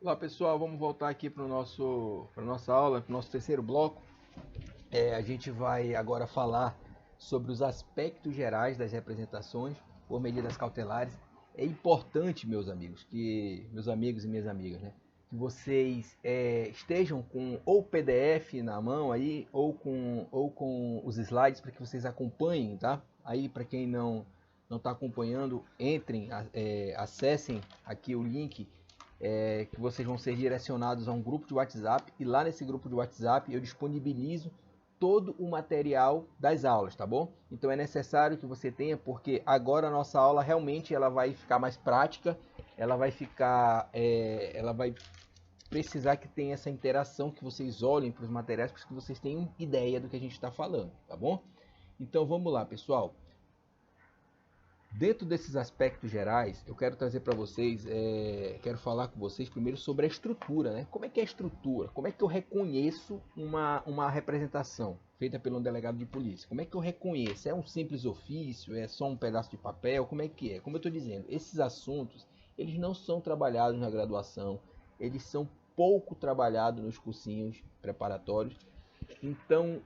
Olá pessoal, vamos voltar aqui para nossa aula, para o nosso terceiro bloco. A gente vai agora falar sobre os aspectos gerais das representações por medidas cautelares. É importante, meus amigos e minhas amigas, né, que vocês estejam com ou PDF na mão aí ou com os slides para que vocês acompanhem, tá? Aí para quem não está acompanhando, acessem aqui o link que vocês vão ser direcionados a um grupo de WhatsApp e lá nesse grupo de WhatsApp eu disponibilizo todo o material das aulas, tá bom? Então é necessário que você tenha, porque agora a nossa aula realmente ela vai ficar mais prática, ela vai precisar que tenha essa interação, que vocês olhem para os materiais, para que vocês tenham ideia do que a gente está falando, tá bom? Então vamos lá, pessoal. Dentro desses aspectos gerais, eu quero trazer para vocês, quero falar com vocês primeiro sobre a estrutura, né? Como é que é a estrutura? Como é que eu reconheço uma representação feita por um delegado de polícia? Como é que eu reconheço? É um simples ofício? É só um pedaço de papel? Como é que é? Como eu estou dizendo, esses assuntos, eles não são trabalhados na graduação, eles são pouco trabalhados nos cursinhos preparatórios. Então,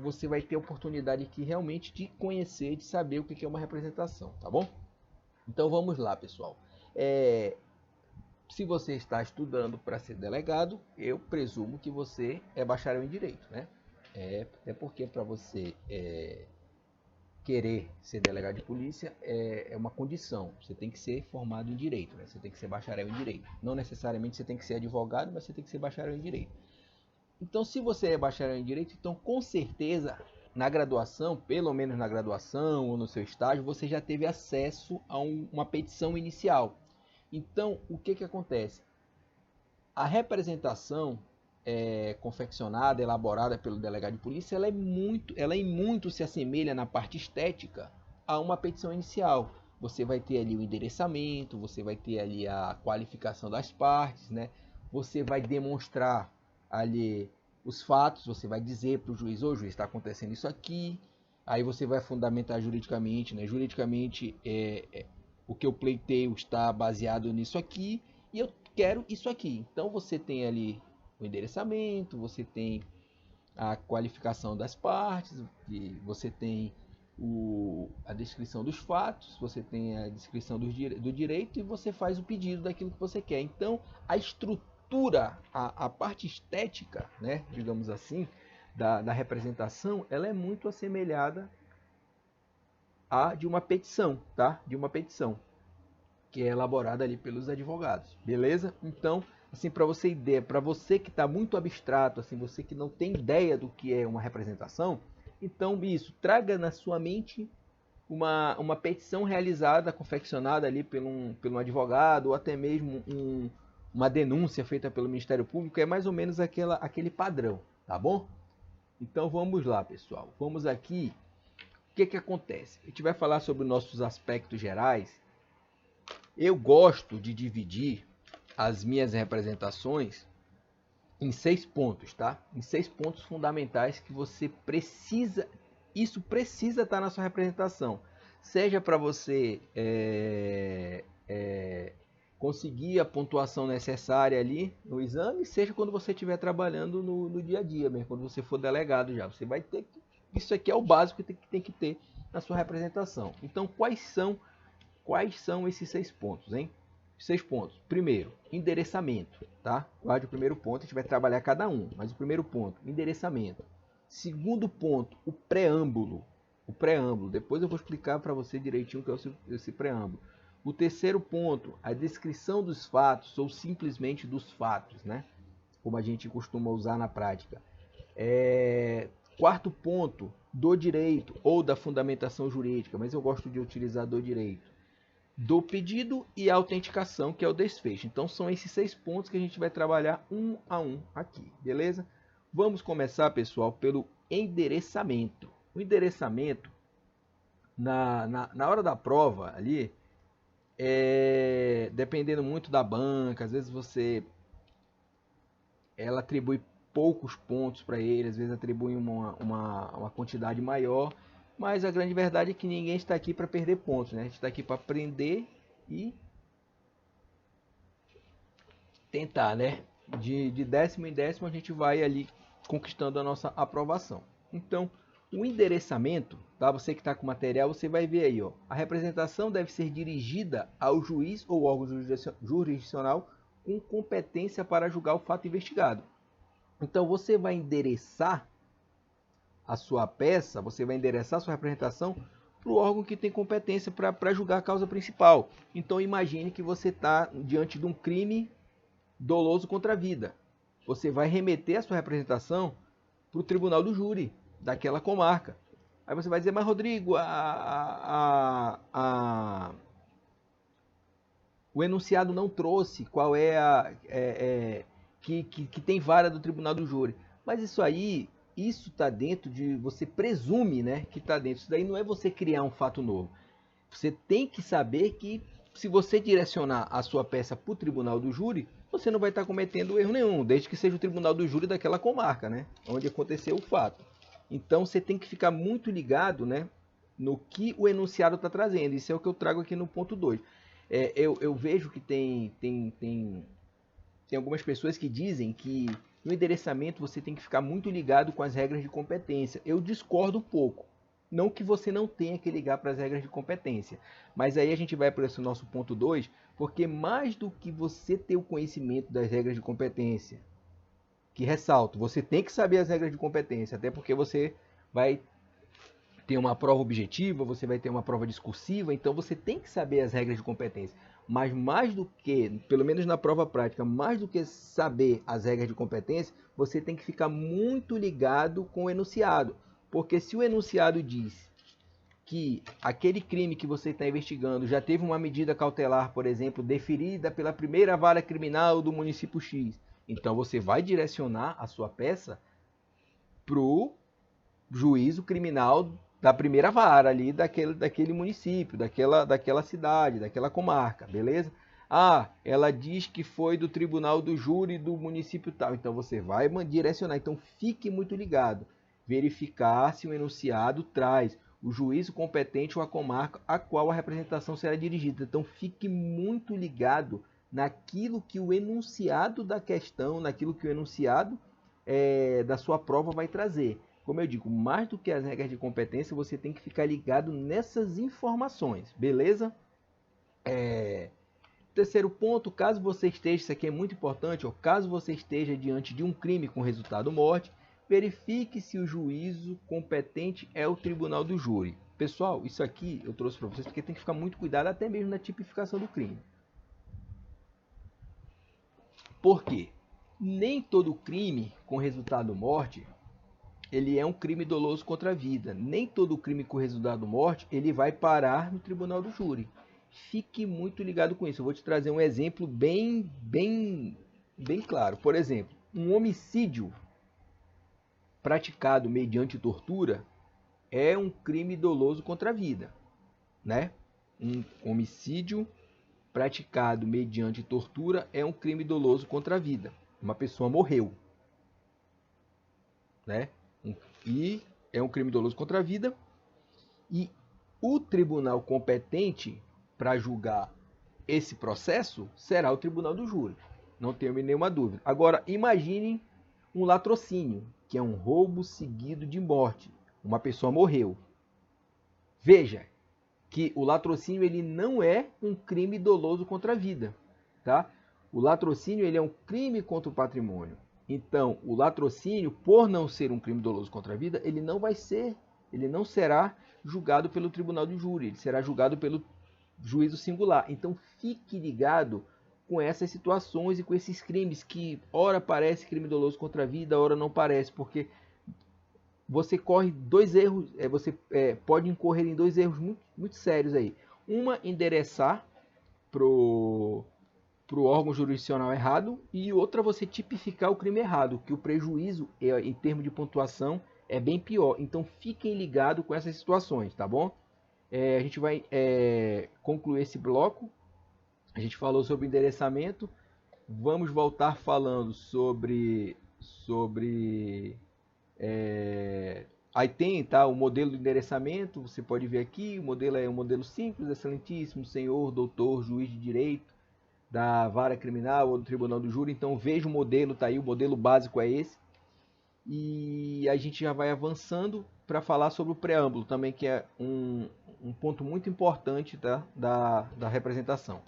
você vai ter a oportunidade aqui realmente de conhecer, de saber o que é uma representação, tá bom? Então, vamos lá, pessoal. Se você está estudando para ser delegado, eu presumo que você é bacharel em Direito, né? Até porque para você querer ser delegado de polícia é uma condição. Você tem que ser formado em Direito, né? Você tem que ser bacharel em Direito. Não necessariamente você tem que ser advogado, mas você tem que ser bacharel em Direito. Então, se você é bacharel em Direito, então com certeza na graduação, pelo menos na graduação ou no seu estágio, você já teve acesso a uma petição inicial. Então, o que acontece? A representação confeccionada, elaborada pelo delegado de polícia, ela em muito se assemelha na parte estética a uma petição inicial. Você vai ter ali o endereçamento, você vai ter ali a qualificação das partes, né? Você vai demonstrar ali os fatos, você vai dizer para o juiz, ô juiz, está acontecendo isso aqui, aí você vai fundamentar juridicamente, né? Juridicamente, o que eu pleiteio está baseado nisso aqui, e eu quero isso aqui. Então você tem ali o endereçamento, você tem a qualificação das partes, você tem a descrição dos fatos, você tem a descrição do direito e você faz o pedido daquilo que você quer. Então a estrutura, a parte estética, né, digamos assim, da representação, ela é muito assemelhada à de uma petição, tá? De uma petição que é elaborada ali pelos advogados, beleza? Então, assim, para você ideia, para você que está muito abstrato, assim, você que não tem ideia do que é uma representação, então isso, traga na sua mente uma petição realizada, confeccionada ali pelo um advogado, ou até mesmo uma denúncia feita pelo Ministério Público, é mais ou menos aquele padrão, tá bom? Então vamos lá, pessoal. Vamos aqui. O que acontece? A gente vai falar sobre nossos aspectos gerais. Eu gosto de dividir as minhas representações em 6 pontos, tá? Em 6 pontos fundamentais que você precisa, isso precisa estar na sua representação. Seja para você conseguir a pontuação necessária ali no exame, seja quando você estiver trabalhando no dia a dia, mesmo quando você for delegado já. Você vai ter que, isso aqui é o básico que tem que ter na sua representação. Então, quais são esses 6 pontos, hein? 6 pontos. Primeiro, endereçamento, tá? Guarde o primeiro ponto, a gente vai trabalhar cada um, mas o primeiro ponto, endereçamento. Segundo ponto, o preâmbulo. O preâmbulo, depois eu vou explicar para você direitinho o que é esse preâmbulo. O terceiro ponto, a descrição dos fatos ou simplesmente dos fatos, né? Como a gente costuma usar na prática. Quarto ponto, do direito ou da fundamentação jurídica, mas eu gosto de utilizar do direito. Do pedido e a autenticação, que é o desfecho. Então são esses 6 pontos que a gente vai trabalhar um a um aqui, beleza? Vamos começar, pessoal, pelo endereçamento. O endereçamento, na hora da prova ali, dependendo muito da banca, às vezes ela atribui poucos pontos para ele, às vezes atribui uma quantidade maior, mas a grande verdade é que ninguém está aqui para perder pontos, né? A gente está aqui para aprender e tentar, né? De décimo em décimo a gente vai ali conquistando a nossa aprovação. Então, o endereçamento, tá? Você que está com o material, você vai ver aí, ó. A representação deve ser dirigida ao juiz ou órgão jurisdicional com competência para julgar o fato investigado. Então, você vai endereçar a sua peça, você vai endereçar a sua representação para o órgão que tem competência para julgar a causa principal. Então, imagine que você está diante de um crime doloso contra a vida. Você vai remeter a sua representação para o tribunal do júri daquela comarca. Aí você vai dizer, mas Rodrigo, o enunciado não trouxe qual é a. Que tem vara do tribunal do júri. Mas isso aí, isso está dentro de. Você presume, né, que está dentro. Isso daí não é você criar um fato novo. Você tem que saber que se você direcionar a sua peça para o tribunal do júri, você não vai estar cometendo erro nenhum, desde que seja o tribunal do júri daquela comarca, né, onde aconteceu o fato. Então você tem que ficar muito ligado, né, no que o enunciado está trazendo. Isso é o que eu trago aqui no ponto 2. Eu vejo que tem algumas pessoas que dizem que no endereçamento você tem que ficar muito ligado com as regras de competência. Eu discordo um pouco. Não que você não tenha que ligar para as regras de competência, mas aí a gente vai para esse nosso ponto 2, porque mais do que você ter o conhecimento das regras de competência, que ressalto, você tem que saber as regras de competência, até porque você vai ter uma prova objetiva, você vai ter uma prova discursiva, então você tem que saber as regras de competência. Mas mais do que, pelo menos na prova prática, mais do que saber as regras de competência, você tem que ficar muito ligado com o enunciado. Porque se o enunciado diz que aquele crime que você está investigando já teve uma medida cautelar, por exemplo, deferida pela primeira vara criminal do município X, então você vai direcionar a sua peça para o juízo criminal da primeira vara ali daquele município, daquela cidade, daquela comarca, beleza? Ah, ela diz que foi do tribunal do júri do município tal. Então você vai direcionar. Então fique muito ligado. Verificar se o enunciado traz o juízo competente ou a comarca a qual a representação será dirigida. Então fique muito ligado naquilo que o enunciado da questão, naquilo que o enunciado da sua prova vai trazer. Como eu digo, mais do que as regras de competência, você tem que ficar ligado nessas informações, beleza? Terceiro ponto, caso você esteja, isso aqui é muito importante, ó, caso você esteja diante de um crime com resultado morte, verifique se o juízo competente é o tribunal do júri. Pessoal, isso aqui eu trouxe para vocês porque tem que ficar muito cuidado até mesmo na tipificação do crime. Por quê? Nem todo crime com resultado morte ele é um crime doloso contra a vida. Nem todo crime com resultado morte ele vai parar no tribunal do júri. Fique muito ligado com isso. Eu vou te trazer um exemplo bem claro. Por exemplo, um homicídio praticado mediante tortura é um crime doloso contra a vida, né? Um homicídio praticado mediante tortura é um crime doloso contra a vida. Uma pessoa morreu, né? E é um crime doloso contra a vida. E o tribunal competente para julgar esse processo será o tribunal do júri. Não tenho nenhuma dúvida. Agora, imagine um latrocínio, que é um roubo seguido de morte. Uma pessoa morreu. Veja que o latrocínio ele não é um crime doloso contra a vida, tá? O latrocínio ele é um crime contra o patrimônio. Então, o latrocínio, por não ser um crime doloso contra a vida, ele não será julgado pelo tribunal de júri, ele será julgado pelo juízo singular. Então, fique ligado com essas situações e com esses crimes que ora parece crime doloso contra a vida, ora não parece, porque você corre dois erros, você pode incorrer em dois erros muito sérios aí. Uma, endereçar pro órgão jurisdicional errado, e outra, você tipificar o crime errado, que o prejuízo em termos de pontuação é bem pior. Então fiquem ligados com essas situações, tá bom? A gente vai concluir esse bloco. A gente falou sobre endereçamento. Vamos voltar falando sobre aí tem, tá, o modelo de endereçamento. Você pode ver aqui, o modelo é um modelo simples, excelentíssimo, senhor, doutor, juiz de direito. da vara criminal ou do tribunal do júri. Então veja o modelo, tá aí, o modelo básico é esse. E a gente já vai avançando para falar sobre o preâmbulo também, que é um ponto muito importante, tá, da representação.